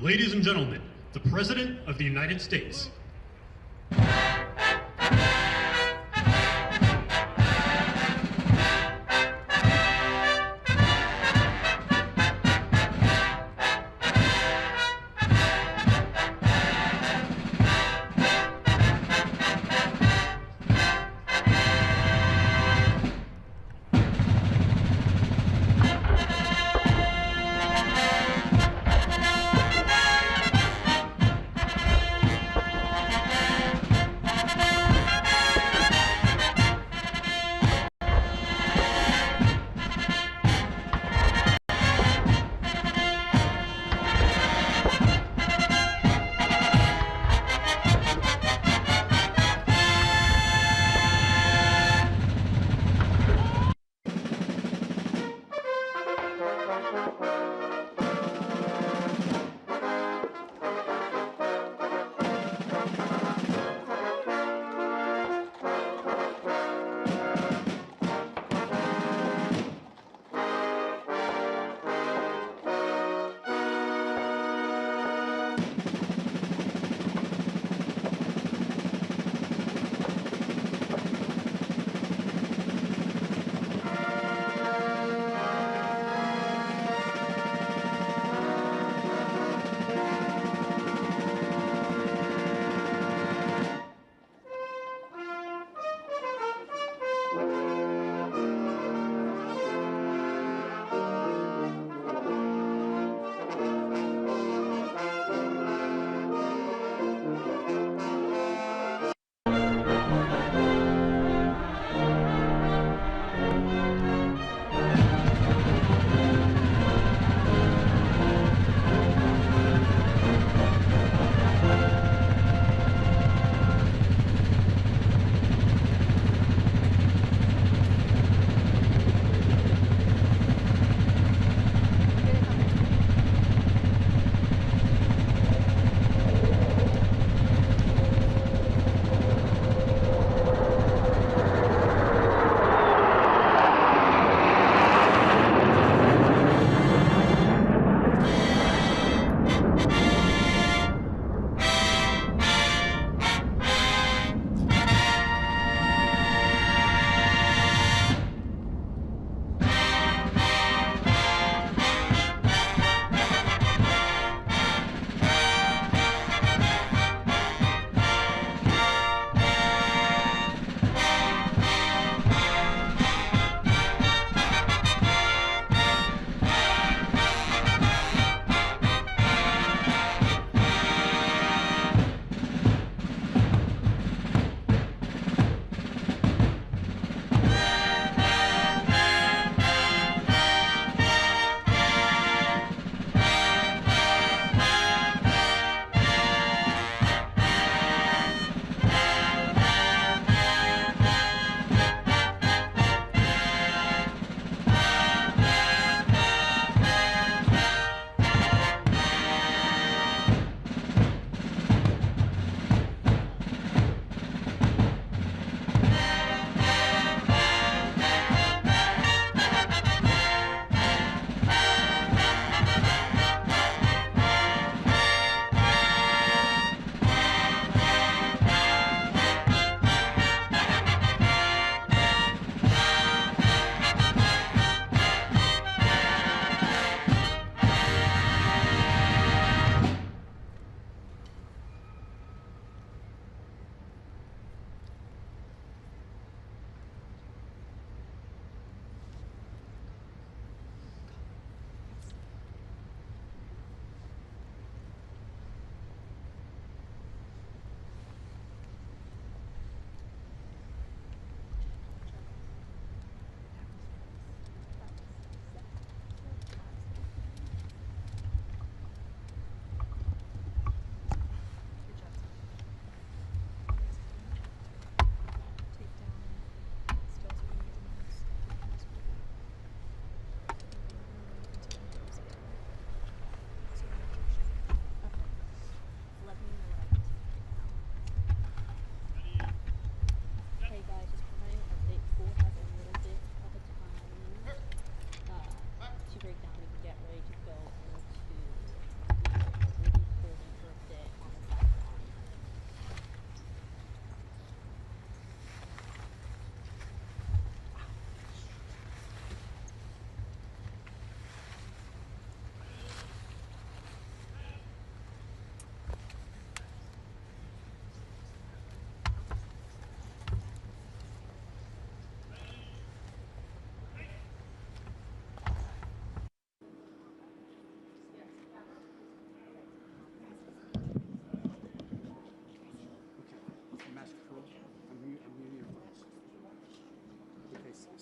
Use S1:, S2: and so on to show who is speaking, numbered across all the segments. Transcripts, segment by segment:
S1: Ladies and gentlemen, the President of the United States.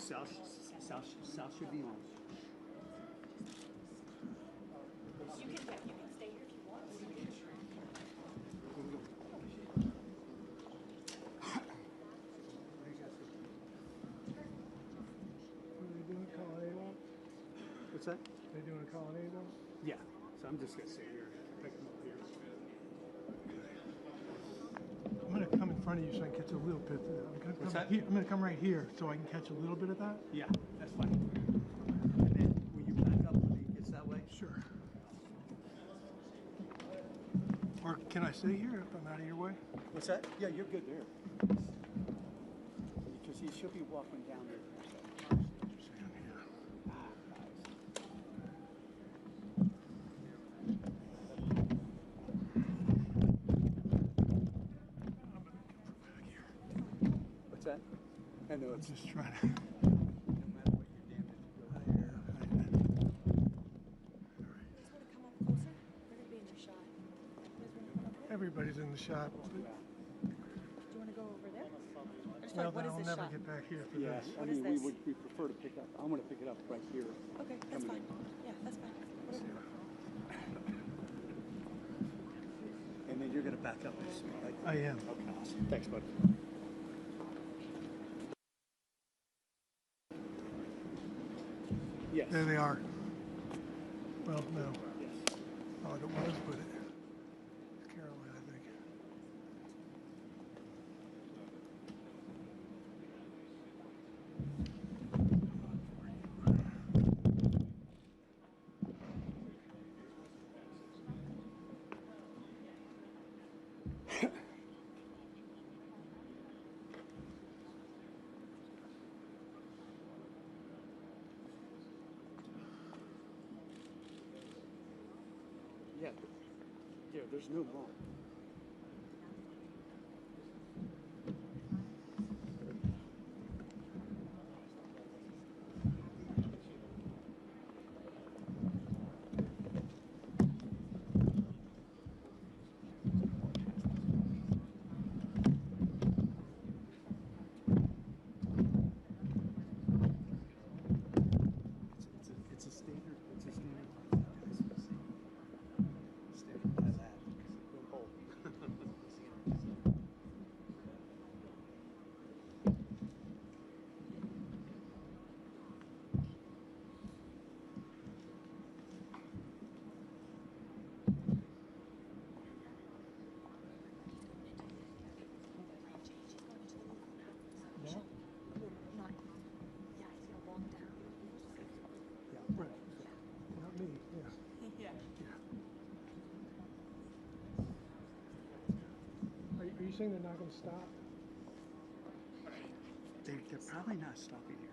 S2: South should be on.
S3: You can stay here if you want.
S4: Are they doing a colonnade one?
S2: What's that?
S4: Are they doing a colonnade one?
S2: Yeah. So I'm just gonna sit here, pick them up here.
S4: I'm going to come in front of you so I can catch a little bit of that.
S2: What's that?
S4: I'm going to come right here so I can catch a little bit of that.
S2: Yeah, that's fine. And then will you back up when he gets that way?
S4: Sure. Or can I stay here if I'm out of your way?
S2: What's that? Yeah, you're good there. Because he should be walking down there.
S4: Stand here.
S2: Ah, nice.
S4: I'm going to come back here.
S2: What's that? I know
S4: I'm
S2: it's
S4: just trying to.
S2: no matter what you're damaged, you go
S4: Yeah,
S3: You just want to come up closer? We're going to be in your shot. You guys want to come up here?
S4: everybody's in the shot.
S3: Do you want to go over there? I just
S4: Well,
S3: like, what
S4: then
S3: is
S4: I'll
S3: this
S4: never
S3: shot?
S4: get back here for
S2: Yeah,
S4: this.
S2: I
S3: What
S2: mean,
S3: is
S2: we
S3: this?
S2: prefer to pick up. I'm going to pick it up right here.
S3: Okay, that's
S2: Coming
S3: fine. Yeah, that's fine. Whatever.
S2: And then you're going to back up this way, right?
S4: I am.
S2: Okay, awesome. Thanks, bud. Yes.
S4: There they are. Well, no.
S2: Yes.
S4: Thought it was, but it's Caroline, I think.
S2: Yeah. Yeah, there's no law. It's a standard. It's a standard. Standard by that. Don't hold.
S4: Yeah?
S3: Not, yeah, he's going to walk down.
S2: Yeah.
S4: Right. Not me, yeah.
S3: Yeah.
S4: Yeah. Are you saying they're not going to stop?
S2: They're probably not stopping here.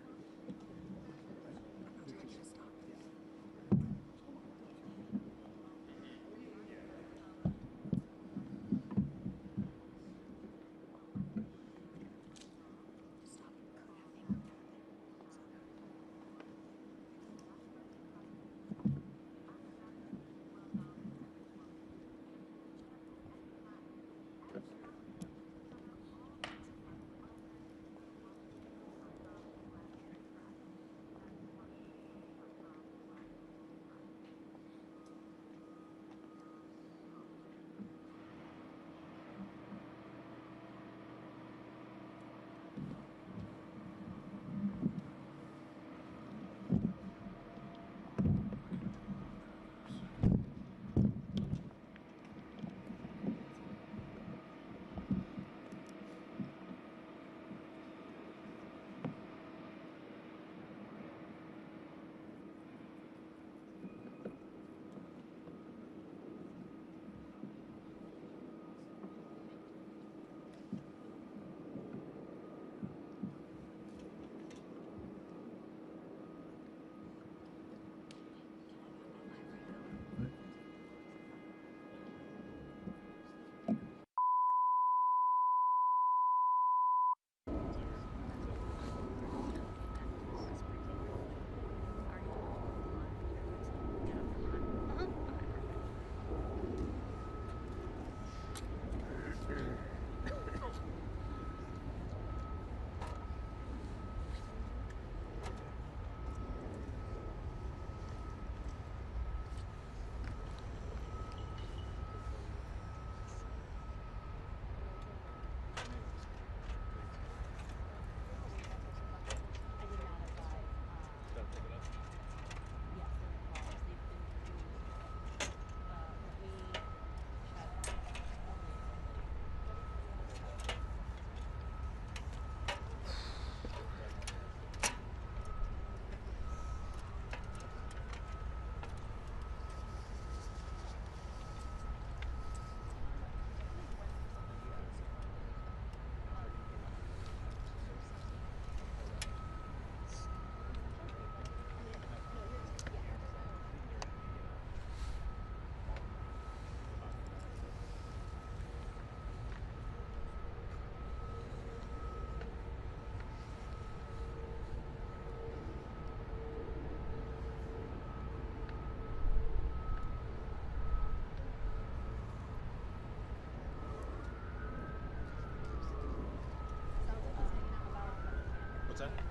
S5: What's that?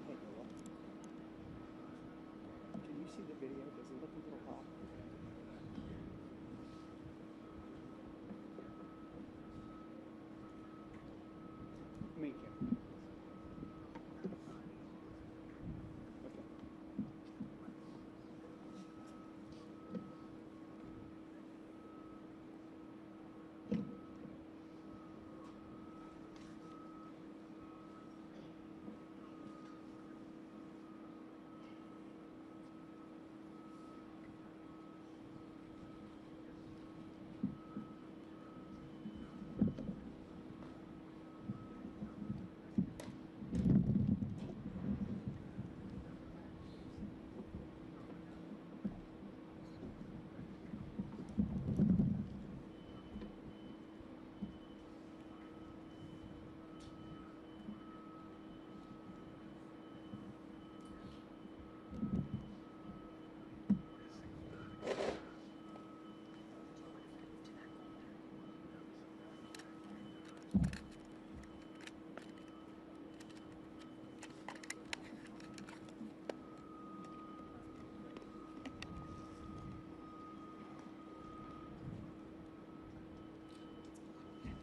S2: Hey, Noah. Can you see the video? Does it look a little off? Me too.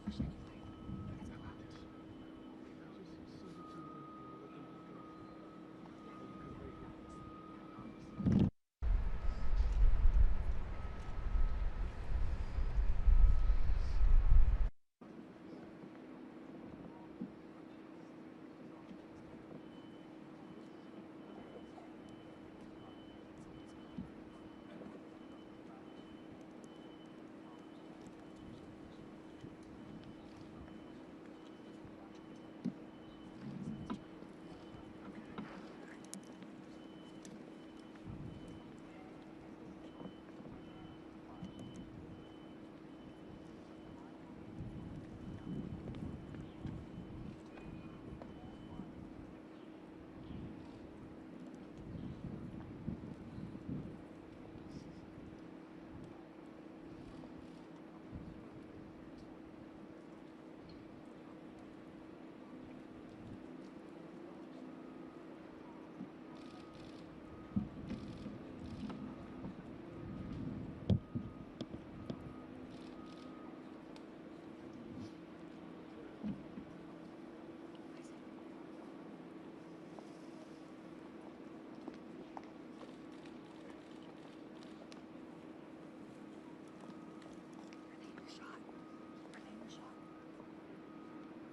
S2: Okay.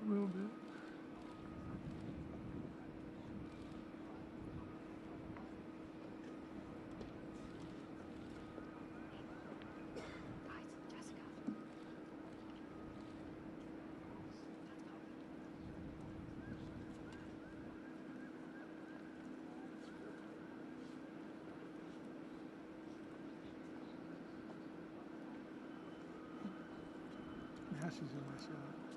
S4: A little bit. Now she's in my shot.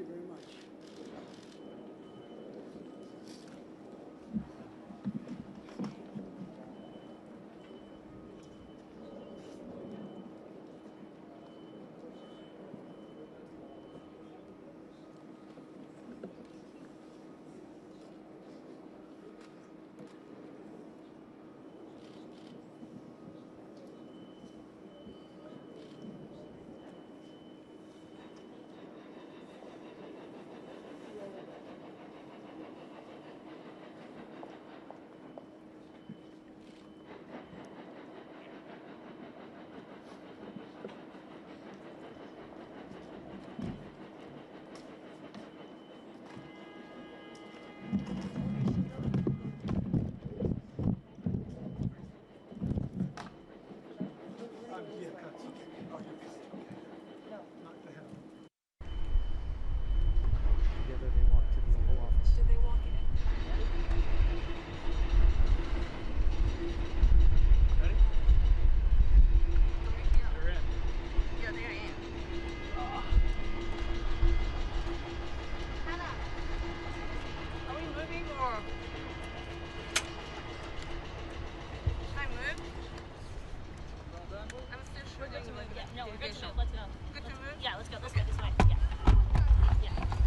S2: you very much.
S4: Yeah, cuts. Okay. Oh, you're good. Okay. Not the hell.
S5: Together they walk to the Oval Office.
S3: Did they walk in?
S4: Ready?
S3: Yeah.
S4: They're in.
S3: Yeah, they're in. Hannah, are we moving or? Should I move? I'm still sure.
S6: We're good to move. Yeah, no, we're good to
S3: Vacation.
S6: move. Let's go.
S3: Good to move?
S6: Yeah, let's go. Let's
S3: Okay.
S6: go this way. Yeah. Yeah.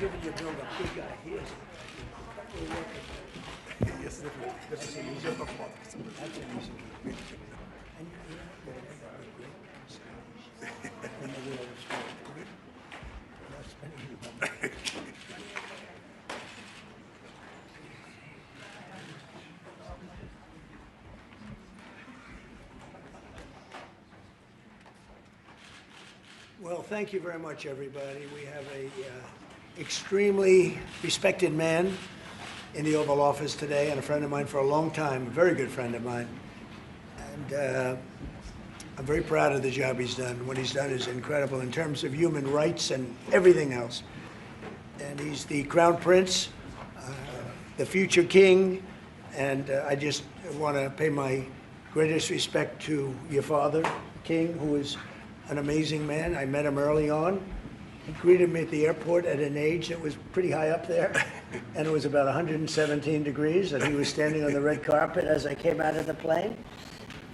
S2: giving you build a big guy. He is.
S4: Yes, definitely. That's an easier performance.
S2: That's an easy one. And you're a great personage in the world of sport. Not spending any money. Well, thank you very much, everybody. We have a extremely respected man in the Oval Office today, and a friend of mine for a long time, a very good friend of mine. And I'm very proud of the job he's done. What he's done is incredible in terms of human rights and everything else. And he's the Crown Prince, the future king, and I just want to pay my greatest respect to your father, King, who is an amazing man. I met him early on. He greeted me at the airport at an age that was pretty high up there, and it was about 117 degrees, and he was standing on the red carpet as I came out of the plane.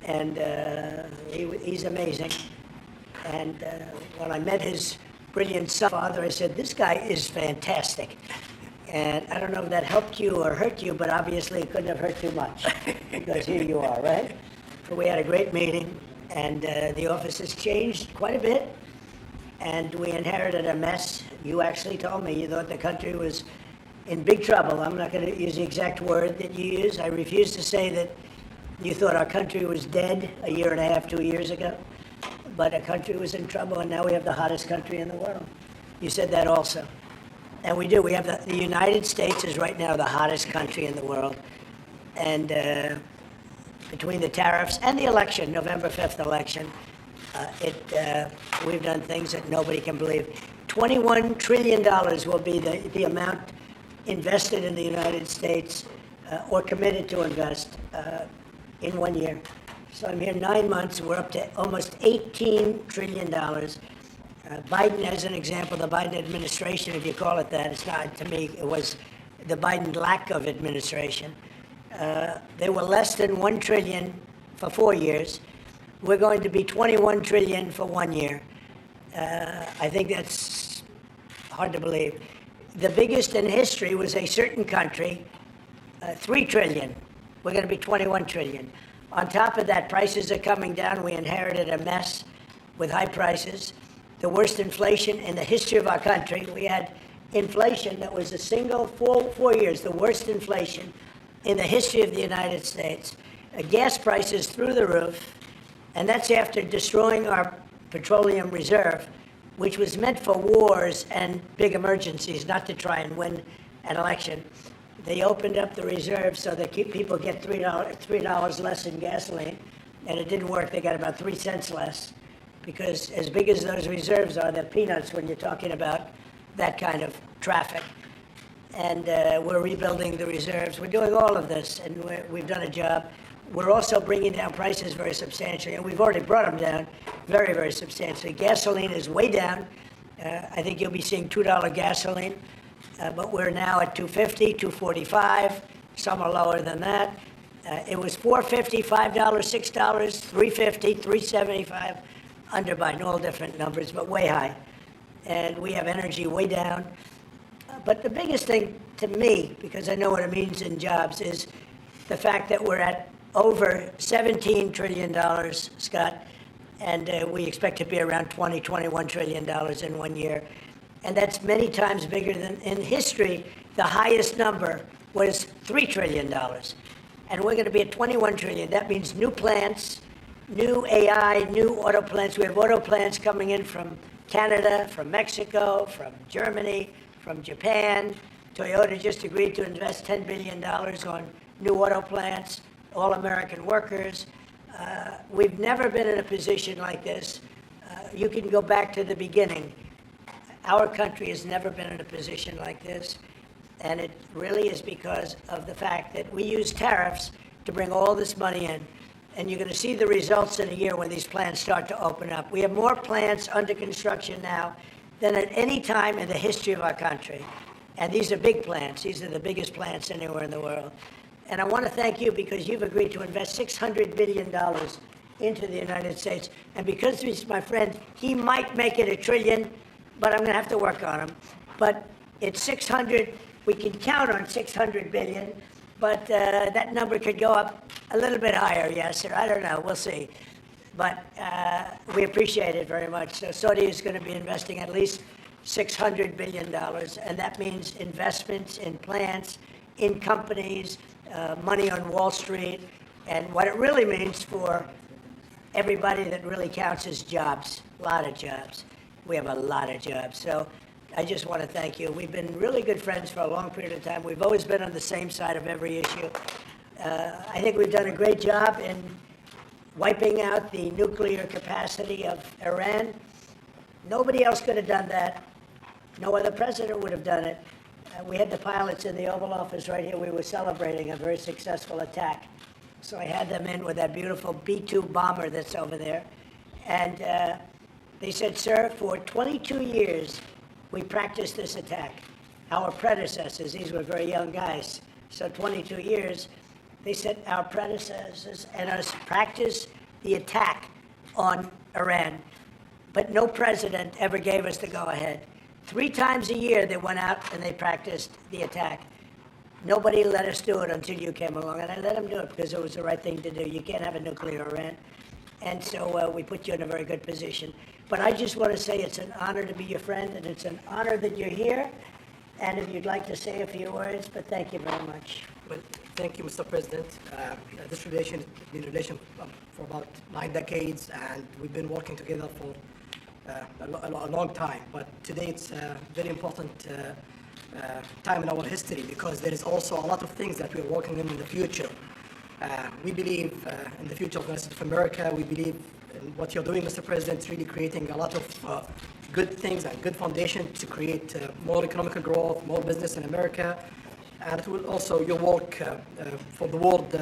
S2: And he's amazing. And when I met his brilliant son, father, I said, this guy is fantastic. And I don't know if that helped you or hurt you, but obviously it couldn't have hurt too much, because here you are, right? But we had a great meeting, and the office has changed quite a bit. And we inherited a mess. You actually told me you thought the country was in big trouble. I'm not going to use the exact word that you used. I refuse to say that you thought our country was dead a year and a half, 2 years ago. But our country was in trouble, and now we have the hottest country in the world. You said that also. And we do. We have the United States is right now the hottest country in the world. And between the tariffs and the election, November 5th election, we've done things that nobody can believe. $21 trillion will be the amount invested in the United States or committed to invest in 1 year. So I'm here 9 months. We're up to almost $18 trillion. Biden, as an example, the Biden administration, if you call it that, it's not to me, it was the Biden lack of administration. They were less than $1 trillion for 4 years. We're going to be $21 trillion for 1 year. I think that's hard to believe. The biggest in history was a certain country, $3 trillion. We're going to be $21 trillion. On top of that, prices are coming down. We inherited a mess with high prices, the worst inflation in the history of our country. We had inflation that was a single 4 years, the worst inflation in the history of the United States. Gas prices through the roof. And that's after destroying our petroleum reserve, which was meant for wars and big emergencies, not to try and win an election. They opened up the reserve so that people get $3 less in gasoline, and it didn't work. They got about 3 cents less, because as big as those reserves are, they're peanuts when you're talking about that kind of traffic. And we're rebuilding the reserves. We're doing all of this, and we've done a job. We're also bringing down prices very substantially, and we've already brought them down very, very substantially. Gasoline is way down. I think you'll be seeing $2 gasoline, but we're now at $2.50, $2.45. Some are lower than that. It was $4.50, $5, $6, $3.50, $3.75, under Biden, all different numbers, but way high. And we have energy way down. But the biggest thing to me, because I know what it means in jobs, is the fact that we're at over $17 trillion, Scott, and we expect to be around $21 trillion in 1 year. And that's many times bigger than in history. The highest number was $3 trillion. And we're going to be at $21 trillion. That means new plants, new AI, new auto plants. We have auto plants coming in from Canada, from Mexico, from Germany, from Japan. Toyota just agreed to invest $10 billion on new auto plants, all American workers. We've never been in a position like this. You can go back to the beginning. Our country has never been in a position like this. And it really is because of the fact that we use tariffs to bring all this money in. And you're going to see the results in a year when these plants start to open up. We have more plants under construction now than at any time in the history of our country. And these are big plants. These are the biggest plants anywhere in the world. And I want to thank you because you've agreed to invest $600 billion into the United States. And because he's my friend, he might make it $1 trillion, but I'm going to have to work on him. But it's 600, we can count on 600 billion, but that number could go up a little bit higher, yes, or I don't know, we'll see. But we appreciate it very much. So Saudi is going to be investing at least $600 billion, and that means investments in plants, in companies, money on Wall Street, and what it really means for everybody that really counts is jobs, a lot of jobs. We have a lot of jobs. So I just want to thank you. We've been really good friends for a long period of time. We've always been on the same side of every issue. I think we've done a great job in wiping out the nuclear capacity of Iran. Nobody else could have done that. No other president would have done it. We had the pilots in the Oval Office right here. We were celebrating a very successful attack. So I had them in with that beautiful B-2 bomber that's over there. And they said, sir, for 22 years, we practiced this attack. Our predecessors, these were very young guys, so 22 years, they said our predecessors and us practiced the attack on Iran. But no president ever gave us the go-ahead. 3 times a year they went out and they practiced the attack. Nobody let us do it until you came along, and I let them do it because it was the right thing to do. You can't have a nuclear Iran. And so we put you in a very good position. But I just want to say it's an honor to be your friend, and it's an honor that you're here. And if you'd like to say a few words, but thank you very much.
S6: Well, thank you, Mr. President. This relation has been a relation for about 9 decades, and we've been working together for a long time. But today it's a very important time in our history because there is also a lot of things that we're working in the future. We believe in the future of the United States of America. We believe in what you're doing, Mr. President, really creating a lot of good things and good foundation to create more economic growth, more business in America. And it will also your work for the world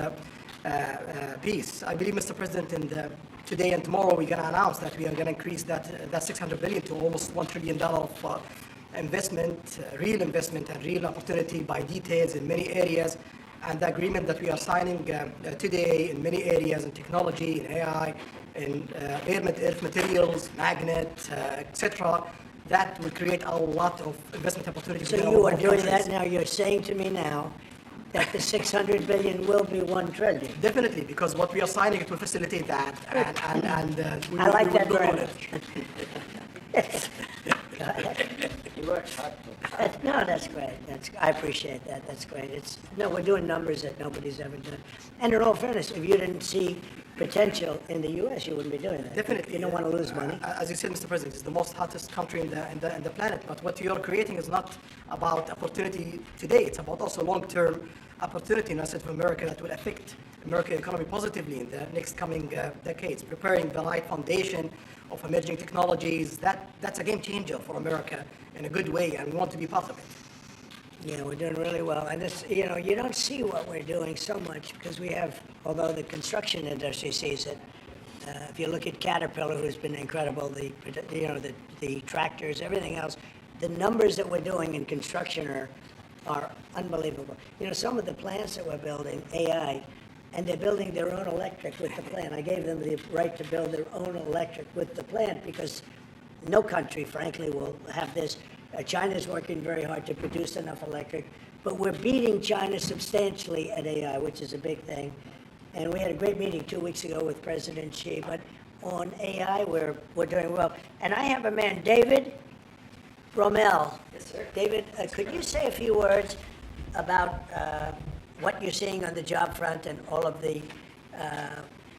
S6: peace. I believe, Mr. President, today and tomorrow we're going to announce that we are going to increase that $600 billion to almost $1 trillion of investment, real investment and real opportunity by details in many areas. And the agreement that we are signing today in many areas in technology, in AI, in earth materials, magnet, etc., that will create a lot of investment opportunities.
S2: So you are doing that now. You're saying to me now that the 600 billion will be 1 trillion.
S6: Definitely, because what we are signing, it will facilitate that. And
S2: I like that very much. No, that's great. I appreciate that. That's great. We're doing numbers that nobody's ever done. And in all fairness, if you didn't see potential in the U.S., you wouldn't be doing that.
S6: Definitely.
S2: You don't want to lose money.
S6: As you said, Mr. President, it's the most hottest country in the planet. But what you're creating is not about opportunity today. It's about also long-term opportunity in the United States of America that will affect American economy positively in the next coming decades, preparing the right foundation of emerging technologies. That's a game changer for America in a good way, and we want to be part of it.
S2: Yeah, we're doing really well. And this, you don't see what we're doing so much because we have, although the construction industry sees it. If you look at Caterpillar, who's been incredible, the tractors, everything else, the numbers that we're doing in construction are unbelievable. Some of the plants that we're building, AI, and they're building their own electric with the plant. I gave them the right to build their own electric with the plant because no country, frankly, will have this. China's working very hard to produce enough electric, but we're beating China substantially at AI, which is a big thing. And we had a great meeting 2 weeks ago with President Xi, but on AI, we're doing well. And I have a man, David Rommel.
S7: Yes, sir.
S2: David, could you say a few words about what you're seeing on the job front and all of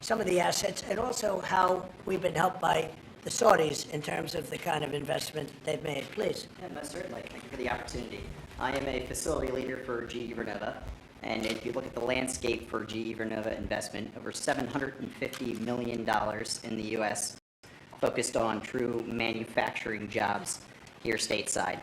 S2: some of the assets, and also how we've been helped by the Saudis in terms of the kind of investment they've made, please.
S7: Yeah, most certainly. Thank you for the opportunity. I am a facility leader for GE Vernova, and if you look at the landscape for GE Vernova investment, over $750 million in the U.S. focused on true manufacturing jobs here stateside.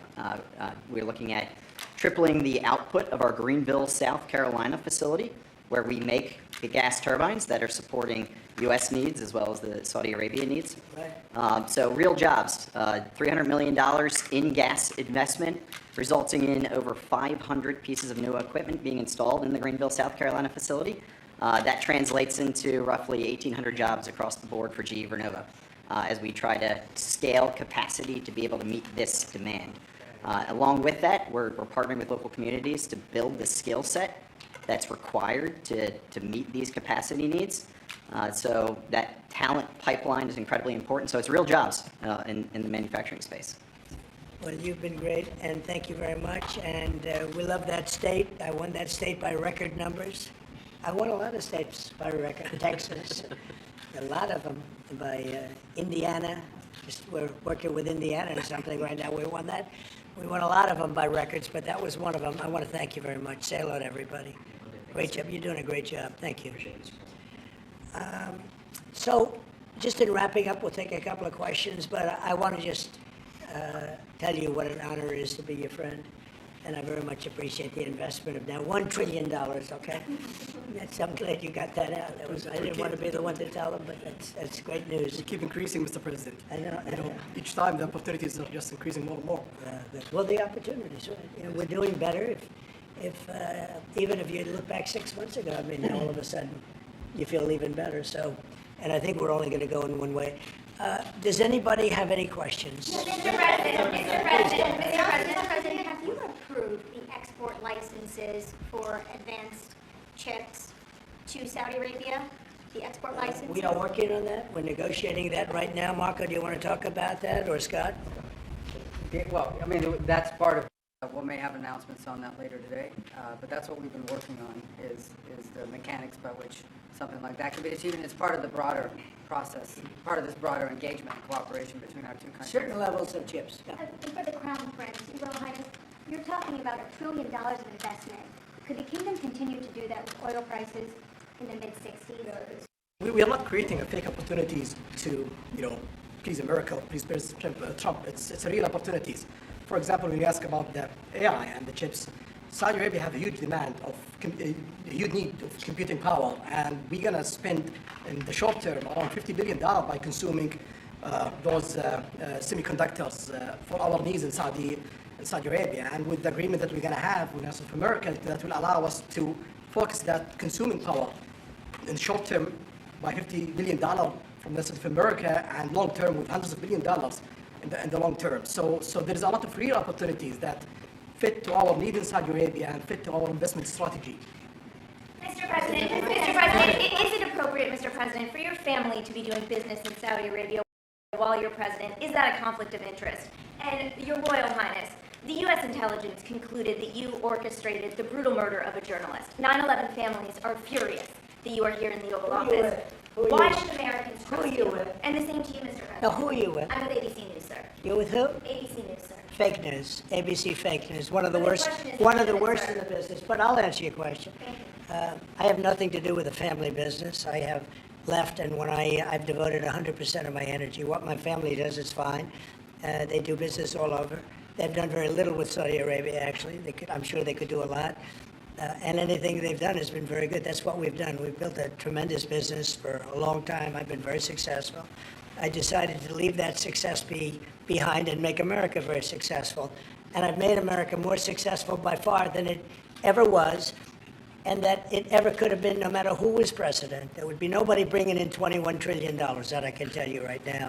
S7: We're looking at tripling the output of our Greenville, South Carolina facility, where we make the gas turbines that are supporting U.S. needs as well as the Saudi Arabia needs.
S2: Right.
S7: So real jobs, $300 million in gas investment, resulting in over 500 pieces of new equipment being installed in the Greenville, South Carolina facility. That translates into roughly 1,800 jobs across the board for GE Vernova as we try to scale capacity to be able to meet this demand. Along with that, we're partnering with local communities to build the skill set that's required to meet these capacity needs. So that talent pipeline is incredibly important. So it's real jobs in the manufacturing space.
S2: Well, you've been great, and thank you very much. And we love that state. I won that state by record numbers. I won a lot of states by record. Texas, a lot of them by Indiana. We're working with Indiana or something right now. We won that. We won a lot of them by records, but that was one of them. I want to thank you very much. Say hello to everybody. Great job. You're doing a great job. Thank you. So just in wrapping up, we'll take a couple of questions, but I want to just tell you what an honor it is to be your friend. And I very much appreciate the investment of now $1 trillion, okay? I'm glad you got that out. I didn't want to be the one to tell them, but that's great news.
S6: We keep increasing, Mr. President.
S2: I know.
S6: Each time the opportunities are just increasing more and more.
S2: Well, the opportunities, right? We're doing better. Even if you look back 6 months ago, I mean, all of a sudden, you feel even better. So, and I think we're only going to go in one way. Does anybody have any questions?
S8: Mr. President, have you approved the export licenses for advanced chips to Saudi Arabia? The export licenses?
S2: We are working on that. We're negotiating that right now. Marco, do you want to talk about that, or Scott?
S5: Okay, well, I mean, that's part of, we may have announcements on that later today, but that's what we've been working on is the mechanics by which something like that can be achieved. And it's part of the broader process, part of this broader engagement and cooperation between our two countries.
S2: Certain levels of chips. Yeah.
S8: And for the Crown Prince, Your Royal Highness, you're talking about $1 trillion of investment. Could the kingdom continue to do that with oil prices in the mid-60s?
S6: We are not creating fake opportunities to, please America, please President Trump. It's real opportunities. For example, when you ask about the AI and the chips, Saudi Arabia have a huge demand of, a huge need of computing power, and we're going to spend in the short term around $50 billion by consuming those semiconductors for our needs in Saudi Arabia. And with the agreement that we're going to have with North America, that will allow us to focus that consuming power in short term by $50 billion from North America, and long term with hundreds of $billions in the long term. So there is a lot of real opportunities that fit to our need in Saudi Arabia and fit to our investment strategy.
S8: Mr. President, is it appropriate, Mr. President, for your family to be doing business in Saudi Arabia while you're president? Is that a conflict of interest? And Your Royal Highness, the U.S. intelligence concluded that you orchestrated the brutal murder of a journalist. 9/11 families are furious that you are here in the Oval Office. Why should Americans trust you? And the same to you, Mr. President.
S2: Now, who are you with?
S8: I'm with ABC News, sir.
S2: You're with who?
S8: ABC News, sir.
S2: Fake news, ABC fake news, one of the
S8: But the
S2: worst,
S8: question is
S2: one of the
S8: legitimate,
S2: worst
S8: sir.
S2: in the business. But I'll answer your question.
S8: Thank you.
S2: I have nothing to do with the family business. I have left, and when I've devoted 100% of my energy. What my family does is fine. They do business all over. They've done very little with Saudi Arabia, actually. I'm sure they could do a lot. And anything they've done has been very good. That's what we've done. We've built a tremendous business for a long time. I've been very successful. I decided to leave that success behind and make America very successful. And I've made America more successful by far than it ever was, and that it ever could have been, no matter who was president. There would be nobody bringing in $21 trillion, that I can tell you right now.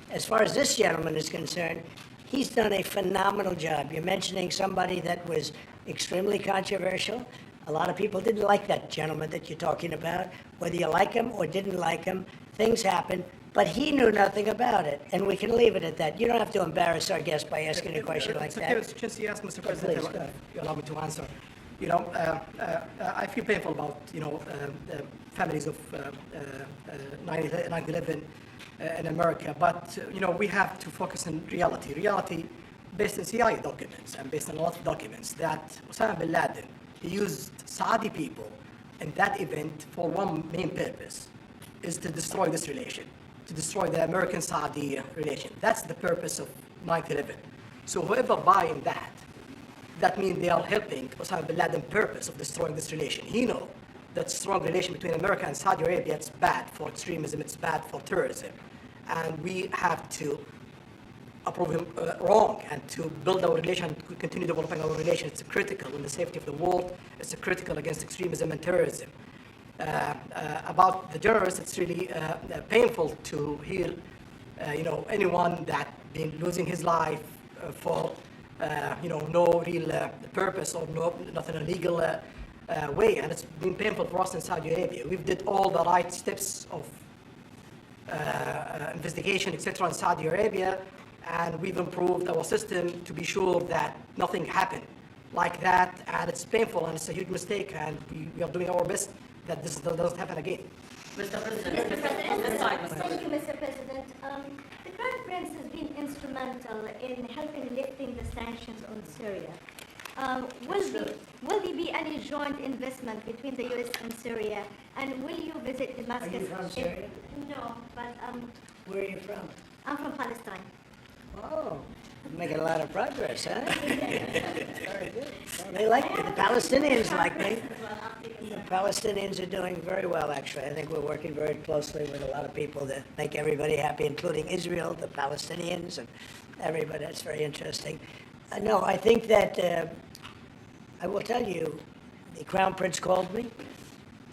S2: As far as this gentleman is concerned, he's done a phenomenal job. You're mentioning somebody that was extremely controversial. A lot of people didn't like that gentleman that you're talking about. Whether you like him or didn't like him, things happen. But he knew nothing about it, and we can leave it at that. You don't have to embarrass our guest by asking a question like that.
S6: Since you asked, Mr. President,
S2: Please, go ahead.
S6: you allow me to answer. I feel painful about, the families of 9/11 in America, but, we have to focus on reality. Reality based on CIA documents and based on a lot of documents that Osama bin Laden, he used Saudi people in that event for one main purpose, is to destroy this relation, to destroy the American-Saudi relation. That's the purpose of 9/11. So whoever buy in that means they are helping Osama bin Laden's purpose of destroying this relation. He knows that strong relation between America and Saudi Arabia, it's bad for extremism, it's bad for terrorism. And we have to approve him wrong and to build our relation, continue developing our relation. It's critical in the safety of the world. It's critical against extremism and terrorism. About the journalists, it's really painful to hear, anyone that been losing his life for no real purpose or not in a legal way. And it's been painful for us in Saudi Arabia. We've did all the right steps of investigation, etc. in Saudi Arabia, and we've improved our system to be sure that nothing happened like that. And it's painful and it's a huge mistake, and we are doing our best that this doesn't happen again.
S5: Mr. President,
S9: Mr. President,
S5: this side, Mr.
S9: thank you, Mr. President. The Crown Prince has been instrumental in helping lifting the sanctions on Syria. Will there be any joint investment between the U.S. and Syria? And will you visit Damascus?
S2: Are you from Syria?
S9: No, but
S2: Where are you from?
S9: I'm from Palestine.
S2: Oh, you're making a lot of progress, huh? Very good. Well, they like me. The Palestinians like me. The Palestinians are doing very well, actually. I think we're working very closely with a lot of people to make everybody happy, including Israel, the Palestinians, and everybody. That's very interesting. No, I think that I will tell you, the Crown Prince called me,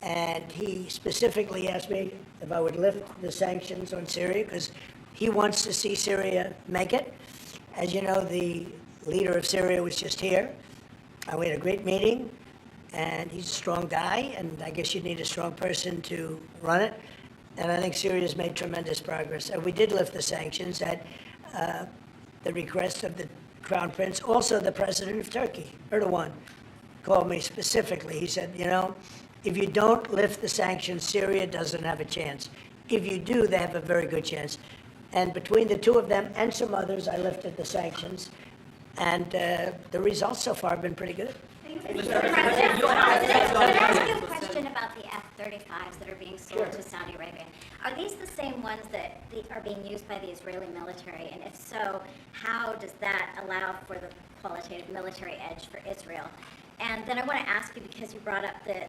S2: and he specifically asked me if I would lift the sanctions on Syria, because he wants to see Syria make it. As you know, the leader of Syria was just here. We had a great meeting, and he's a strong guy, and I guess you need a strong person to run it. And I think Syria's made tremendous progress. And we did lift the sanctions at the request of the Crown Prince. Also, the president of Turkey, Erdogan, called me specifically. He said, if you don't lift the sanctions, Syria doesn't have a chance. If you do, they have a very good chance. And between the two of them and some others, I lifted the sanctions. And the results so far have been pretty good.
S9: Mr. President, can I ask you a question about the F-35s that are being sold to Saudi Arabia? Are these the same ones that are being used by the Israeli military? And if so, how does that allow for the qualitative military edge for Israel? And then I want to ask you, because you brought up the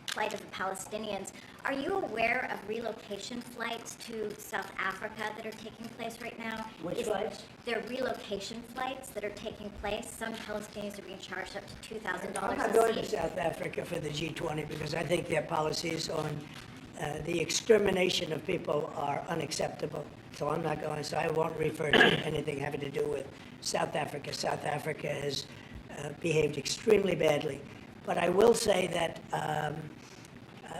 S9: plight of the Palestinians, are you aware of relocation flights to South Africa that are taking place right now?
S2: Which flights?
S9: There are relocation flights that are taking place. Some Palestinians are being charged up to $2,000
S2: I'm not going to South Africa for the G20 because I think their policies on the extermination of people are unacceptable. So I'm not going, so I won't refer to anything having to do with South Africa. South Africa has behaved extremely badly. But I will say that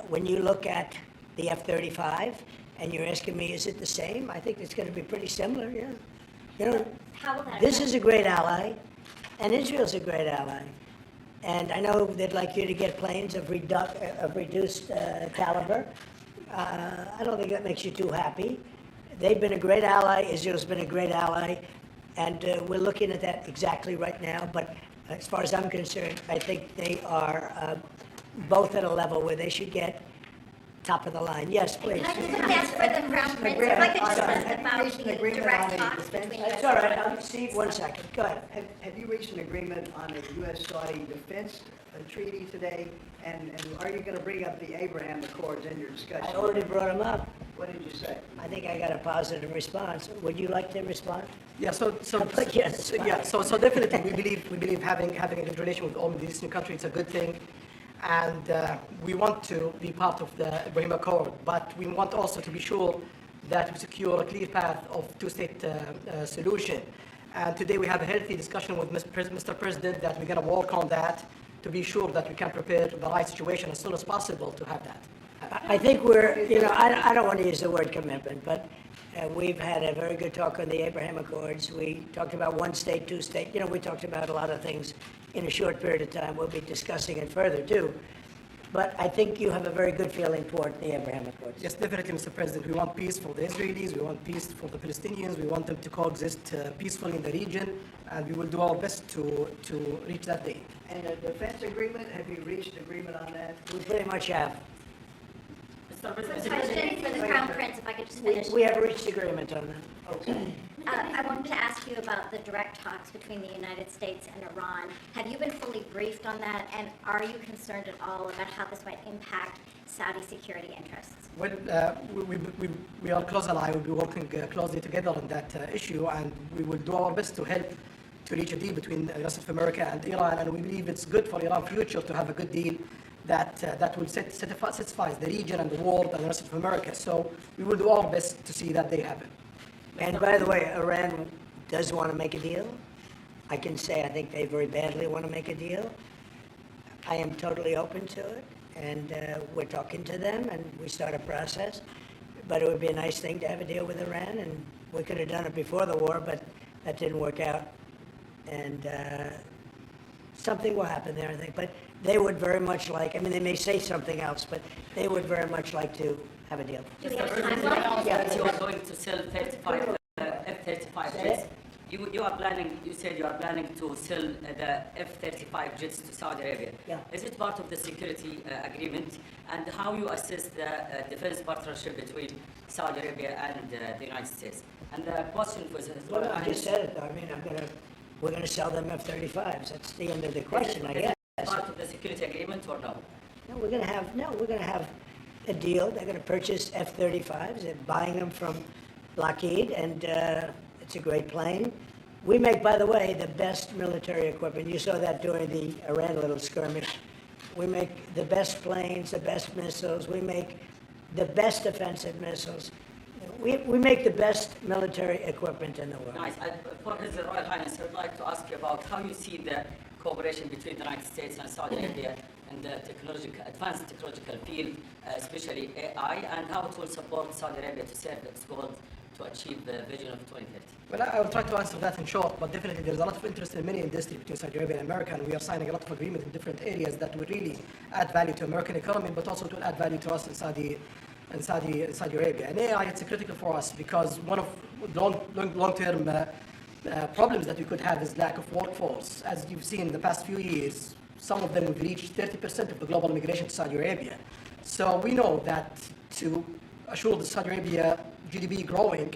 S2: when you look at the F-35 and you're asking me, is it the same? I think it's going to be pretty similar, yeah.
S9: How will that
S2: This
S9: affect-
S2: is a great ally, and Israel's a great ally. And I know they'd like you to get planes of reduced caliber. I don't think that makes you too happy. They've been a great ally. Israel's been a great ally. And we're looking at that exactly right now. But as far as I'm concerned, I think they are both at a level where they should get top of the line. Yes, please.
S9: Can I just ask for the Crown Prince, if I could just ask about the direct talks between
S2: That's
S9: U.S.
S2: all right. Steve, 1 second. Go ahead.
S10: Have you reached an agreement on a U.S.-Saudi defense treaty today? And are you going to bring up the Abraham Accords in your discussion?
S2: I already brought them up.
S10: What did you say?
S2: I think I got a positive response. Would you like to respond?
S6: Yeah, so definitely we believe having a good relation with all Middle Eastern countries is a good thing, and we want to be part of the Ibrahim Accord, but we want also to be sure that we secure a clear path of two-state solution. And today we have a healthy discussion with Mr. President that we're going to work on that to be sure that we can prepare the right situation as soon as possible to have that.
S2: I think we're, I don't want to use the word commitment, but we've had a very good talk on the Abraham Accords. We talked about one state, two state. We talked about a lot of things in a short period of time. We'll be discussing it further, too. But I think you have a very good feeling toward the Abraham Accords.
S6: Yes, definitely, Mr. President. We want peace for the Israelis. We want peace for the Palestinians. We want them to coexist peacefully in the region, and we will do our best to reach that day.
S10: And a defense agreement, have you reached agreement on that?
S2: We pretty much have.
S9: Question for the Crown Prince, if I could just finish.
S2: We have reached agreement on that. Okay.
S9: I wanted to ask you about the direct talks between the United States and Iran. Have you been fully briefed on that, and are you concerned at all about how this might impact Saudi security interests?
S6: Well, we are close ally. We'll be working closely together on that issue, and we will do our best to help to reach a deal between the United States of America and Iran, and we believe it's good for Iran's future to have a good deal that will satisfy the region and the world and the rest of America. So we will do our best to see that they happen.
S2: And by the way, Iran does want to make a deal. I can say I think they very badly want to make a deal. I am totally open to it, and we're talking to them, and we start a process. But it would be a nice thing to have a deal with Iran, and we could have done it before the war, but that didn't work out. And something will happen there, I think. But they would very much like, I mean, they may say something else, but they would very much like to have a deal.
S9: Do we have a timeline?
S11: You are going to sell 35 F-35 jets. You are planning, you said you are planning to sell the F-35 jets to Saudi Arabia.
S2: Yeah.
S11: Is it part of the security agreement? And how you assess the defense partnership between Saudi Arabia and the United States? And the question was as well.
S2: Well, I just said it, though. I mean, we're going to sell them F-35s. That's the end of the question, I guess.
S11: Is it part of the security agreement or no?
S2: No, we're going to have a deal. They're going to purchase F-35s. They're buying them from Lockheed, and it's a great plane. We make, by the way, the best military equipment. You saw that during the Iran little skirmish. We make the best planes, the best missiles. We make the best offensive missiles. We make the best military equipment in the world.
S11: Nice. For His Royal Highness, I would like to ask you about how you see the cooperation between the United States and Saudi Arabia in the advanced technological field, especially AI, and how it will support Saudi Arabia to serve its goal to achieve the vision of 2030.
S6: Well, I will try to answer that in short, but definitely there's a lot of interest in many industries between Saudi Arabia and America, and we are signing a lot of agreements in different areas that will really add value to American economy, but also to add value to us in Saudi Arabia. And AI, it's critical for us because one of long-term problems that we could have is lack of workforce. As you've seen in the past few years, some of them have reached 30% of the global immigration to Saudi Arabia. So we know that to assure the Saudi Arabia GDP growing,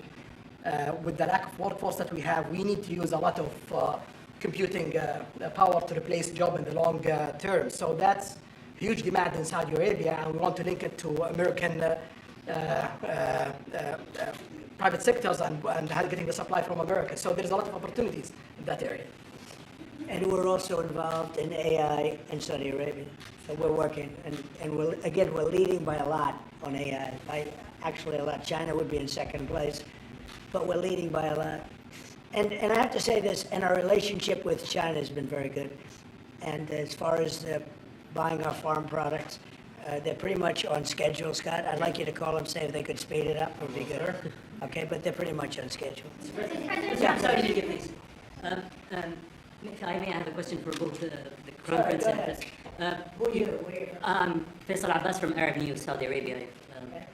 S6: with the lack of workforce that we have, we need to use a lot of computing power to replace job in the long term. So that's huge demand in Saudi Arabia, and we want to link it to American private sectors and getting the supply from America. So there's a lot of opportunities in that area.
S2: And we're also involved in AI in Saudi Arabia. So we're working, and we're leading by a lot on AI. Actually a lot. China would be in second place, but we're leading by a lot. And I have to say this, and our relationship with China has been very good. And as far as buying our farm products, they're pretty much on schedule, Scott. I'd like you to call them, say if they could speed it up, it would be good. Okay, but they're pretty much on schedule.
S11: Yeah, sorry, please. If I may, I have a question for both the Crown Prince and Chris.
S2: Who are you?
S11: I'm Faisal Abbas from Arab News, Saudi Arabia,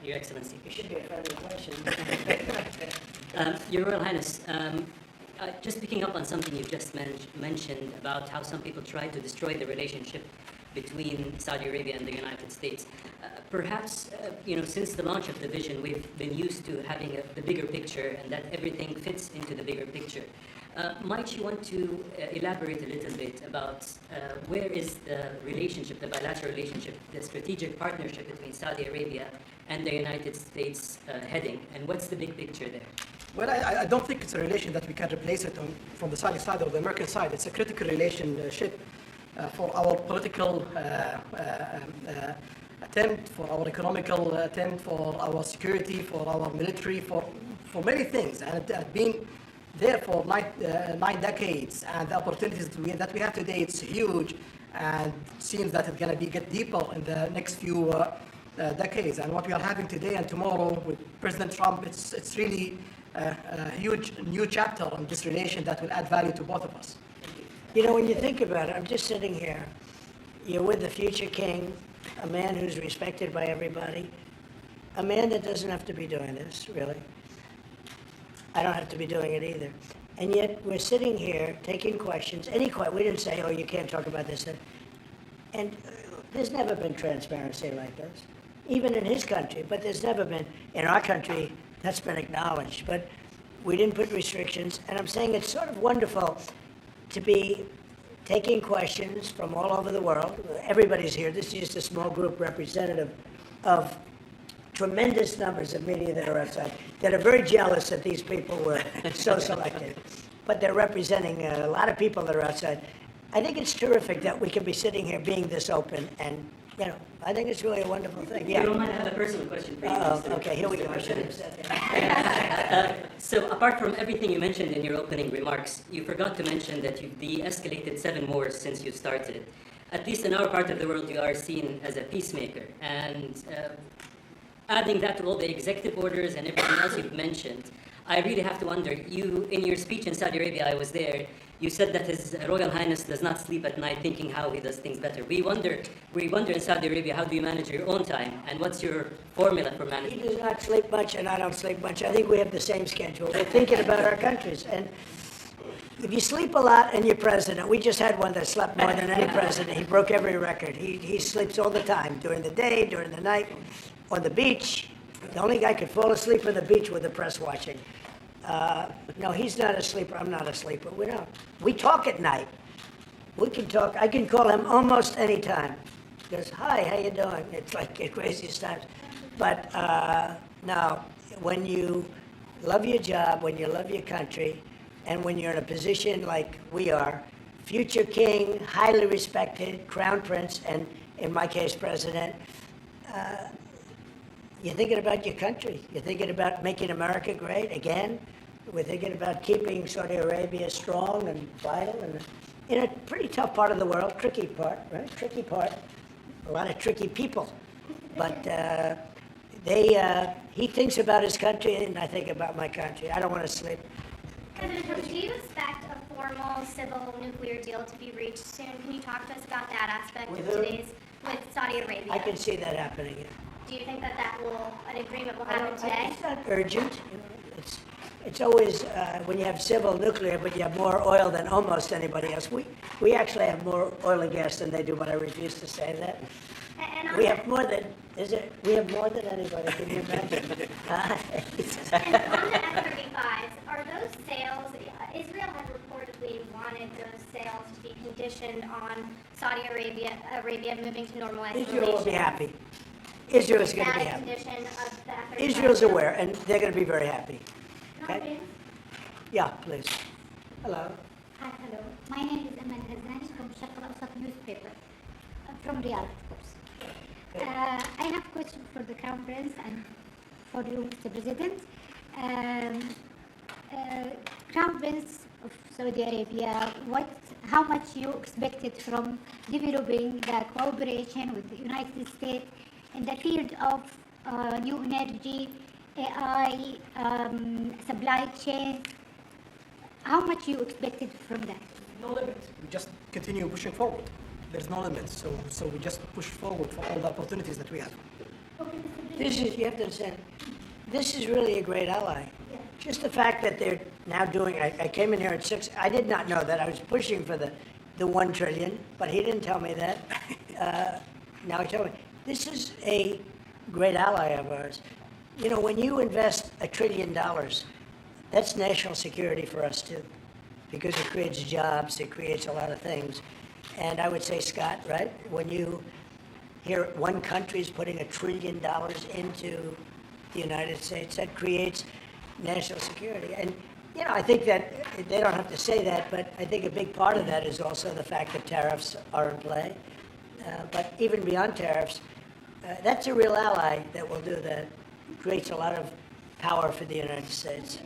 S11: Your Excellency.
S2: It should be a friendly question.
S11: Your Royal Highness, just picking up on something you just mentioned about how some people try to destroy the relationship between Saudi Arabia and the United States. Perhaps, since the launch of the vision, we've been used to having the bigger picture and that everything fits into the bigger picture. Might you want to elaborate a little bit about where is the relationship, the bilateral relationship, the strategic partnership between Saudi Arabia and the United States heading, and what's the big picture there?
S6: Well, I don't think it's a relation that we can replace it from the Saudi side or the American side. It's a critical relationship for our political attempt, for our economical attempt, for our security, for our military, for many things. And it has been there for 9 decades, and the opportunities that we have today, it's huge, and it seems that it's going to get deeper in the next few decades. And what we are having today and tomorrow with President Trump, it's really a huge new chapter in this relation that will add value to both of us.
S2: When you think about it, I'm just sitting here. You're with the future king, a man who's respected by everybody, a man that doesn't have to be doing this, really. I don't have to be doing it either. And yet we're sitting here taking questions, we didn't say, oh, you can't talk about this. And there's never been transparency like this, even in his country, but there's never been, in our country, that's been acknowledged. But we didn't put restrictions, and I'm saying it's sort of wonderful to be taking questions from all over the world. Everybody's here. This is just a small group representative of tremendous numbers of media that are outside, that are very jealous that these people were so selected. But they're representing a lot of people that are outside. I think it's terrific that we can be sitting here being this open and you know, I think it's really a wonderful thing,
S11: If you don't
S2: yeah.
S11: mind, I have a personal question for you.
S2: Okay, here we go, I should have said that.
S11: So apart from everything you mentioned in your opening remarks, you forgot to mention that you've de-escalated 7 wars since you started. At least in our part of the world, you are seen as a peacemaker. And adding that to all the executive orders and everything else you've mentioned, I really have to wonder, you, in your speech in Saudi Arabia, I was there, you said that His Royal Highness does not sleep at night thinking how he does things better. We wonder in Saudi Arabia, how do you manage your own time? And what's your formula for
S2: He
S11: managing?
S2: does not sleep much, and I don't sleep much. I think we have the same schedule. We're thinking about our countries. And if you sleep a lot and you're president, we just had one that slept more than any president. He broke every record. He sleeps all the time, during the day, during the night, on the beach. The only guy could fall asleep on the beach with the press watching. No, he's not a sleeper. I'm not a sleeper. We don't. We talk at night. We can talk. I can call him almost any time. He goes, hi, how you doing? It's like the craziest times. But no, when you love your job, when you love your country, and when you're in a position like we are, future king, highly respected, crown prince, and in my case, president, you're thinking about your country. You're thinking about making America great again. We're thinking about keeping Saudi Arabia strong and vital and in a pretty tough part of the world, tricky part, right? Tricky part, a lot of tricky people. But he thinks about his country and I think about my country. I don't want to sleep.
S8: President Trump, do you expect a formal civil nuclear deal to be reached soon? Can you talk to us about that aspect
S2: With
S8: of
S2: who?
S8: with Saudi Arabia?
S2: I can see that happening. Yeah.
S8: Do you think that an agreement will happen today?
S2: It's not urgent. You know, it's always, when you have civil nuclear, but you have more oil than almost anybody else. We actually have more oil and gas than they do, but I refuse to say that.
S8: And
S2: We have more than, we have more than anybody, can you imagine?
S8: And on the F-35s, are those sales, Israel had reportedly wanted those sales to be conditioned on Saudi Arabia moving to normalized relations.
S2: Israel will be happy. Israel is going to be
S8: That a
S2: happy.
S8: condition of the F-35?
S2: Israel's aware, and they're going to be very happy. Okay?
S9: Conference.
S2: Yeah, please. Hello.
S9: Hi, hello. My name is Amal Hazani from Sharq al-Awsat newspaper, from Riyadh, of course. I have a question for the Crown Prince and for you, Mr. President. Crown Prince of Saudi Arabia, how much you expected from developing the cooperation with the United States in the field of new energy, AI, supply chain? How much you expected from that?
S6: No limit. We just continue pushing forward. There's no limit. So we just push forward for all the opportunities that we have.
S2: This is, you have to understand, this is really a great ally. Just the fact that they're now doing, I came in here at 6, I did not know that. I was pushing for the 1 trillion, but he didn't tell me that. Now he told me. This is a great ally of ours. You know, when you invest $1 trillion, that's national security for us too, because it creates jobs, it creates a lot of things. And I would say, Scott, right, when you hear one country is putting $1 trillion into the United States, that creates national security. And, you know, I think that they don't have to say that, but I think a big part of that is also the fact that tariffs are in play. But even beyond tariffs, that's a real ally that will do that. Creates a lot of power for the United States.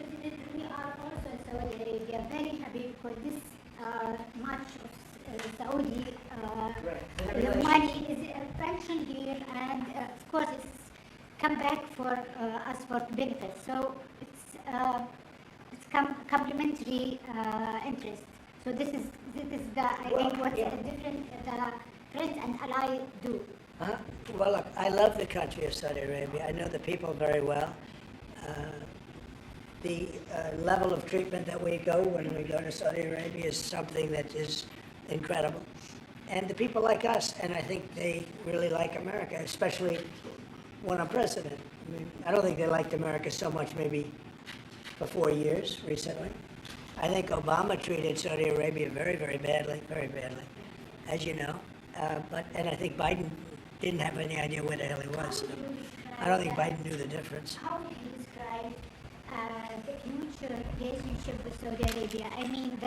S9: We are also in Saudi Arabia very happy for this much of Saudi the money is function here, and of course it's come back for us for benefits. So it's complementary interest. So this is the I think what's different the friends and ally do.
S2: Well, look, I love the country of Saudi Arabia. I know the people very well. The level of treatment that we go when we go to Saudi Arabia is something that is incredible. And the people like us, and I think they really like America, especially when I'm president. I mean, I don't think they liked America so much maybe for 4 years recently. I think Obama treated Saudi Arabia very, very badly, as you know. And I think Biden didn't have any idea where the hell he was. So I don't think Biden knew the difference.
S9: How would you describe the future relationship with Saudi Arabia? I mean,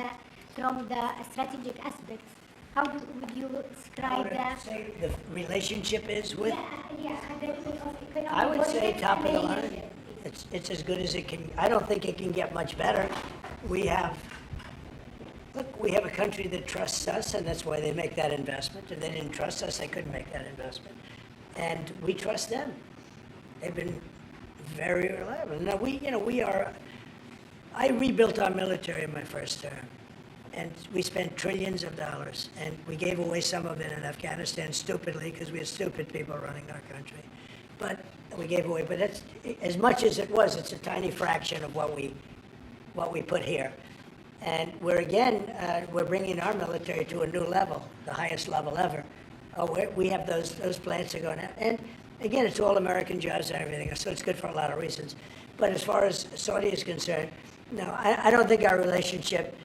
S9: from the strategic aspects, would you describe that?
S2: Say the relationship is with,
S9: Yeah,
S2: I would say top of the line. It's as good as it can, I don't think it can get much better. We have a country that trusts us, and that's why they make that investment. If they didn't trust us, they couldn't make that investment. And we trust them. They've been very reliable. Now, I rebuilt our military in my first term, and we spent trillions of dollars, and we gave away some of it in Afghanistan stupidly, because we had stupid people running our country. But we gave away, but that's, as much as it was, it's a tiny fraction of what we put here. And we're bringing our military to a new level, the highest level ever. We have those plants are going out. And again, it's all American jobs and everything, so it's good for a lot of reasons. But as far as Saudi is concerned, no, I don't think our relationship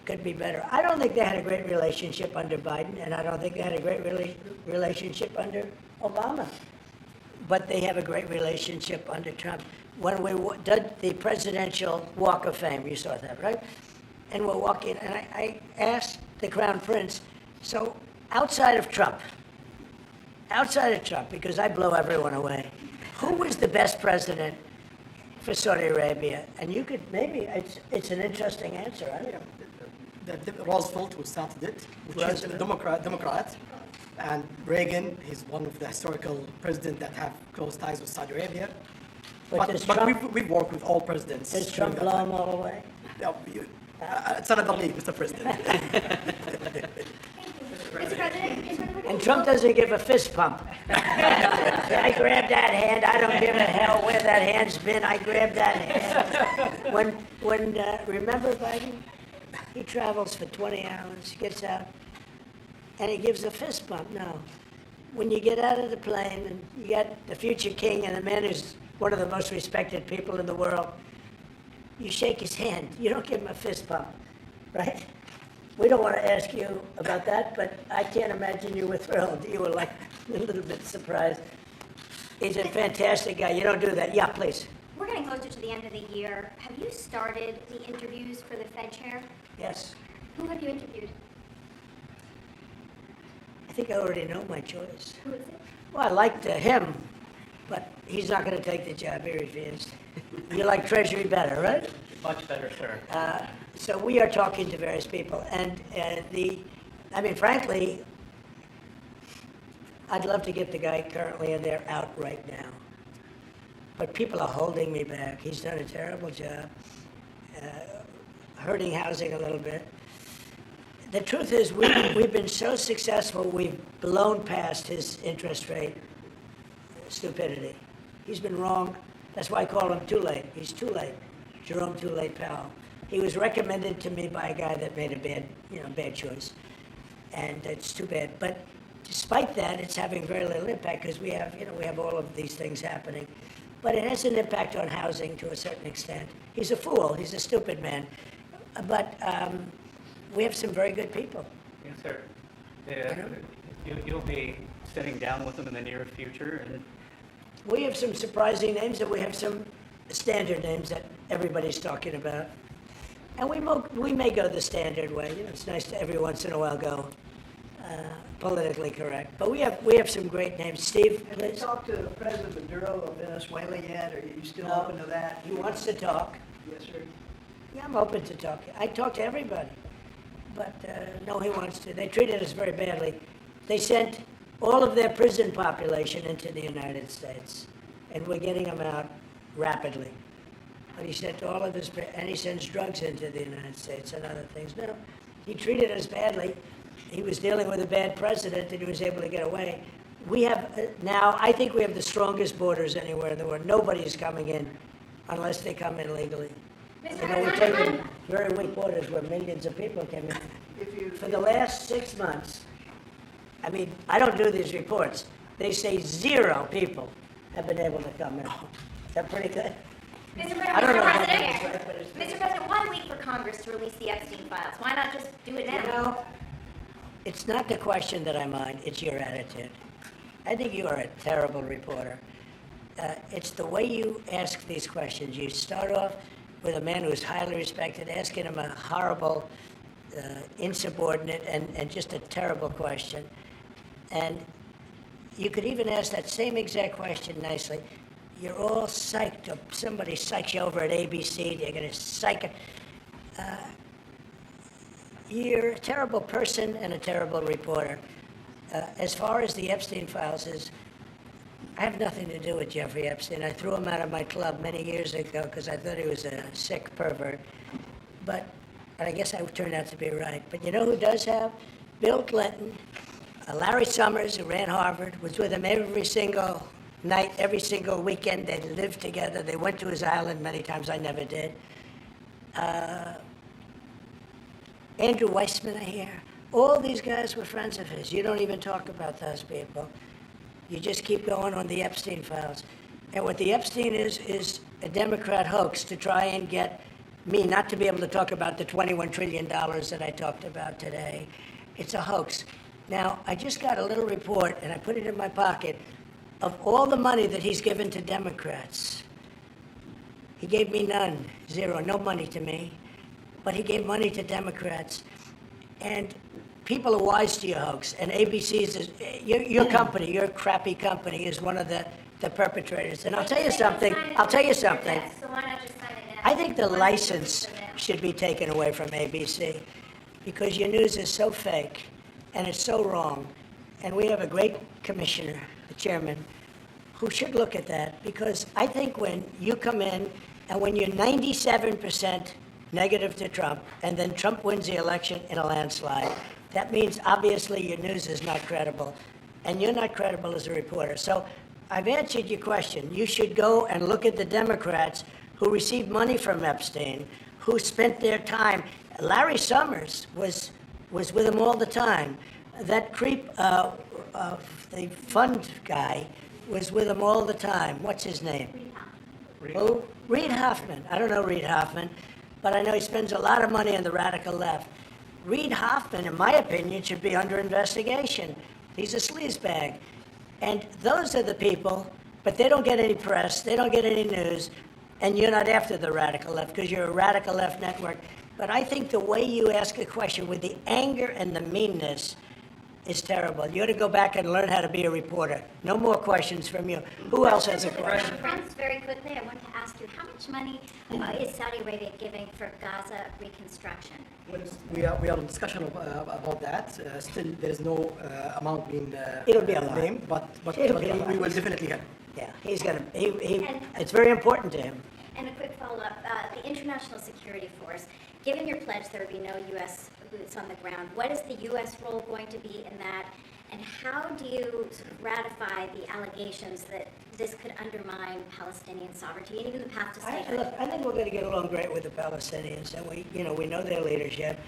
S2: could be better. I don't think they had a great relationship under Biden, and I don't think they had a great relationship under Obama. But they have a great relationship under Trump. When we did the Presidential Walk of Fame, you saw that, right? And we're walking, and I asked the Crown Prince, so outside of Trump, because I blow everyone away, who was the best president for Saudi Arabia? And you could, maybe, it's an interesting answer, I don't know.
S6: Roosevelt, who started it, which is a Democrat, and Reagan, he's one of the historical presidents that have close ties with Saudi Arabia. But we've worked with all presidents.
S2: Does Trump blow them all away?
S6: No, it's another league, Mr. President.
S8: Mr. President,
S2: And Trump doesn't give a fist pump. I grabbed that hand. I don't give a hell where that hand's been. I grabbed that hand. Remember Biden? He travels for 20 hours, gets out, and he gives a fist bump. No. When you get out of the plane and you got the future king and the man who's one of the most respected people in the world, you shake his hand. You don't give him a fist bump, right? We don't want to ask you about that, but I can't imagine you were thrilled. You were like a little bit surprised. He's a fantastic guy. You don't do that. Yeah, please.
S8: we're getting closer to the end of the year. Have you started the interviews for the Fed chair?
S2: Yes.
S8: Who have you interviewed?
S2: I think I already know my choice.
S8: Who is it?
S2: Well, I liked him, but he's not going to take the job. He refused. You like Treasury better, right?
S12: Much better, sir.
S2: So we are talking to various people, and frankly, I'd love to get the guy currently in there out right now. But people are holding me back. He's done a terrible job, hurting housing a little bit. The truth is, we've been so successful, we've blown past his interest rate stupidity. He's been wrong. That's why I call him too late. He's too late. Jerome Too Late Powell. He was recommended to me by a guy that made a bad choice. And it's too bad. But despite that, it's having very little impact because we have all of these things happening. But it has an impact on housing to a certain extent. He's a fool. He's a stupid man. But we have some very good people.
S12: Yes, sir. You'll be sitting down with them in the near future. And
S2: we have some surprising names, and we have some standard names that everybody's talking about. And we may go the standard way. It's nice to every once in a while go politically correct. But we have some great names. Steve,
S10: Have you talked to President Maduro of Venezuela yet? Are you still open to that?
S2: He wants to talk.
S10: Yes, sir.
S2: Yeah, I'm open to talk. I talk to everybody. But no, he wants to. They treated us very badly. They sent all of their prison population into the United States, and we're getting them out rapidly. But he sent all of his, and he sends drugs into the United States and other things. No, he treated us badly. He was dealing with a bad president, and he was able to get away. We have now, I think we have the strongest borders anywhere in the world. Nobody's coming in unless they come in legally. We're taking very weak borders where millions of people came in. For the last 6 months, I don't do these reports. They say 0 people have been able to come in. Is that pretty good?
S8: Mr.
S2: I don't know.
S8: President, Mr. President, 1 week for Congress to release the Epstein files. Why not just do it now?
S2: It's not the question that I mind, it's your attitude. I think you are a terrible reporter. It's the way you ask these questions. You start off with a man who's highly respected, asking him a horrible insubordinate and just a terrible question. And you could even ask that same exact question nicely. You're all psyched up. Somebody psychs you over at ABC. They're going to psych it. You're a terrible person and a terrible reporter. As far as the Epstein files is, I have nothing to do with Jeffrey Epstein. I threw him out of my club many years ago because I thought he was a sick pervert. And I guess I turned out to be right. But you know who does have? Bill Clinton, Larry Summers, who ran Harvard, was with him every single night, every single weekend. They lived together. They went to his island many times. I never did. Andrew Weissman, I hear. All these guys were friends of his. You don't even talk about those people. You just keep going on the Epstein files. And what the Epstein is a Democrat hoax to try and get me not to be able to talk about the $21 trillion that I talked about today. It's a hoax. Now, I just got a little report, and I put it in my pocket, of all the money that he's given to Democrats. He gave me none, zero, no money to me. But he gave money to Democrats. And people are wise to your hoax. And ABC's is, your company, your crappy company, is one of the perpetrators. And I'll tell you something.
S8: So why not just sign it now?
S2: I think the license should be taken away from ABC because your news is so fake and it's so wrong. And we have a great commissioner, the chairman, who should look at that because I think when you come in and when you're 97% negative to Trump and then Trump wins the election in a landslide, that means obviously your news is not credible and you're not credible as a reporter. So I've answered your question. You should go and look at the Democrats who received money from Epstein, who spent their time. Larry Summers was with him all the time. That creep, the fund guy, was with him all the time. What's his name? Who? Reid Hoffman. I don't know Reid Hoffman, but I know he spends a lot of money on the radical left. Reid Hoffman, in my opinion, should be under investigation. He's a sleazebag. And those are the people, but they don't get any press, they don't get any news, and you're not after the radical left because you're a radical left network. But I think the way you ask a question with the anger and the meanness is terrible. You ought to go back and learn how to be a reporter. No more questions from you. Who else has a question?
S9: Friends, very quickly, I want to ask you, how much money is Saudi Arabia giving for Gaza reconstruction?
S6: We are in discussion about that. Still, there is no amount being
S2: It'll be a lot.
S6: named, but
S2: It'll be a lot.
S6: we will definitely help.
S2: Yeah, he's gonna. It's very important to him.
S9: And a quick follow-up, the International Security Force, given your pledge there would be no U.S. boots on the ground, what is the U.S. role going to be in that? And how do you sort of ratify the allegations that this could undermine Palestinian sovereignty and even the path to statehood?
S2: Look, I think we're going to get along great with the Palestinians, and we know their leadership.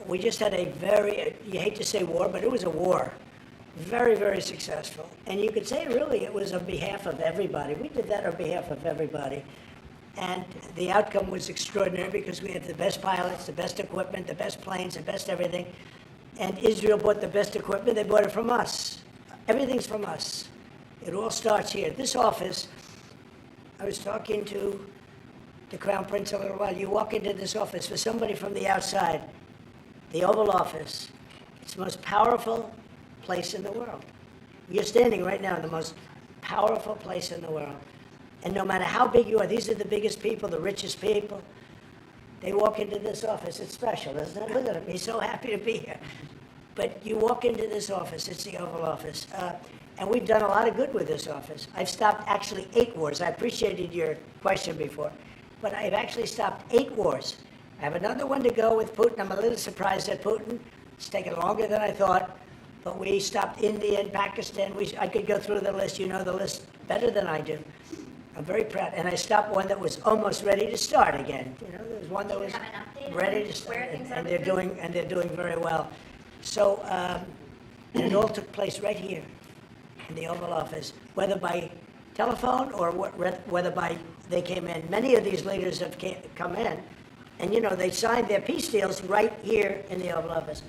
S2: We just had a very, you hate to say war, but it was a war. Very, very successful. And you could say really it was on behalf of everybody. We did that on behalf of everybody. And the outcome was extraordinary because we had the best pilots, the best equipment, the best planes, the best everything. And Israel bought the best equipment. They bought it from us. Everything's from us. It all starts here. This office, I was talking to the Crown Prince a little while. You walk into this office for somebody from the outside, the Oval Office, it's the most powerful place in the world. You're standing right now in the most powerful place in the world. And no matter how big you are, these are the biggest people, the richest people. They walk into this office. It's special, isn't it? Look at him. He's so happy to be here. But you walk into this office. It's the Oval Office. And we've done a lot of good with this office. I've stopped actually 8 wars. I appreciated your question before. But I've actually stopped 8 wars. I have another one to go with Putin. I'm a little surprised at Putin. It's taken longer than I thought. But we stopped India and Pakistan. I could go through the list. You know the list better than I do. I'm very proud. And I stopped one that was almost ready to start again. You know, there was one that was ready to start. And they're doing very well. So and it all took place right here in the Oval Office, whether by telephone or whether by they came in. Many of these leaders have come in, and they signed their peace deals right here in the Oval Office.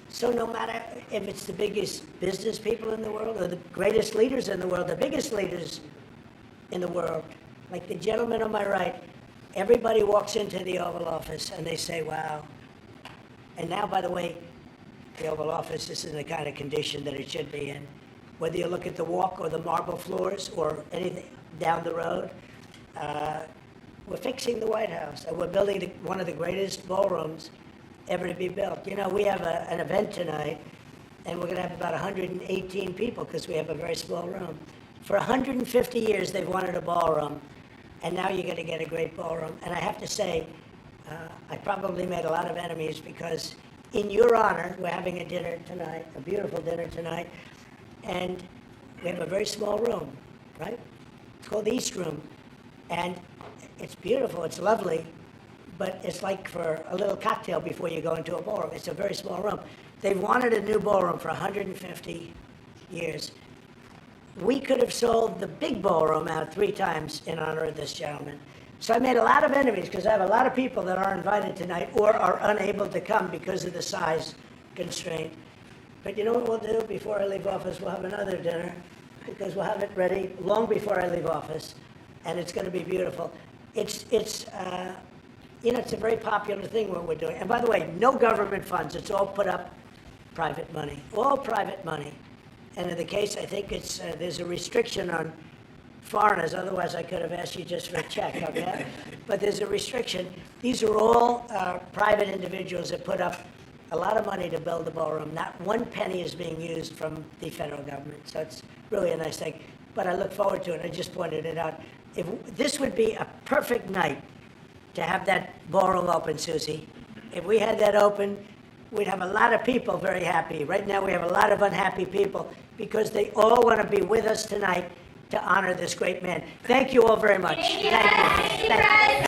S2: So no matter if it's the biggest business people in the world or the greatest leaders in the world, the biggest leaders in the world, like the gentleman on my right, everybody walks into the Oval Office and they say, wow. And now, by the way, the Oval Office is in the kind of condition that it should be in. Whether you look at the walk or the marble floors or anything down the road, we're fixing the White House, and we're building one of the greatest ballrooms ever to be built. You know, we have an event tonight, and we're going to have about 118 people because we have a very small room. For 150 years, they've wanted a ballroom, and now you're going to get a great ballroom. And I have to say, I probably made a lot of enemies because in your honor, we're having a dinner tonight, a beautiful dinner tonight, and we have a very small room, right? It's called the East Room, and it's beautiful, it's lovely, but it's like for a little cocktail before you go into a ballroom. It's a very small room. They've wanted a new ballroom for 150 years. We could have sold the big ballroom out 3 times in honor of this gentleman. So I made a lot of enemies because I have a lot of people that are invited tonight or are unable to come because of the size constraint. But you know what we'll do before I leave office? We'll have another dinner because we'll have it ready long before I leave office, and it's going to be beautiful. It's a very popular thing what we're doing. And by the way, no government funds. It's all put up private money, all private money. And in the case, I think it's there's a restriction on foreigners. Otherwise, I could have asked you just for a check, okay? But there's a restriction. These are all private individuals that put up a lot of money to build the ballroom. Not one penny is being used from the federal government. So it's really a nice thing. But I look forward to it. I just pointed it out. This would be a perfect night to have that ballroom open, Susie. If we had that open, we'd have a lot of people very happy. Right now, we have a lot of unhappy people because they all want to be with us tonight to honor this great man. Thank you all very much.
S8: Thank you. Thank you.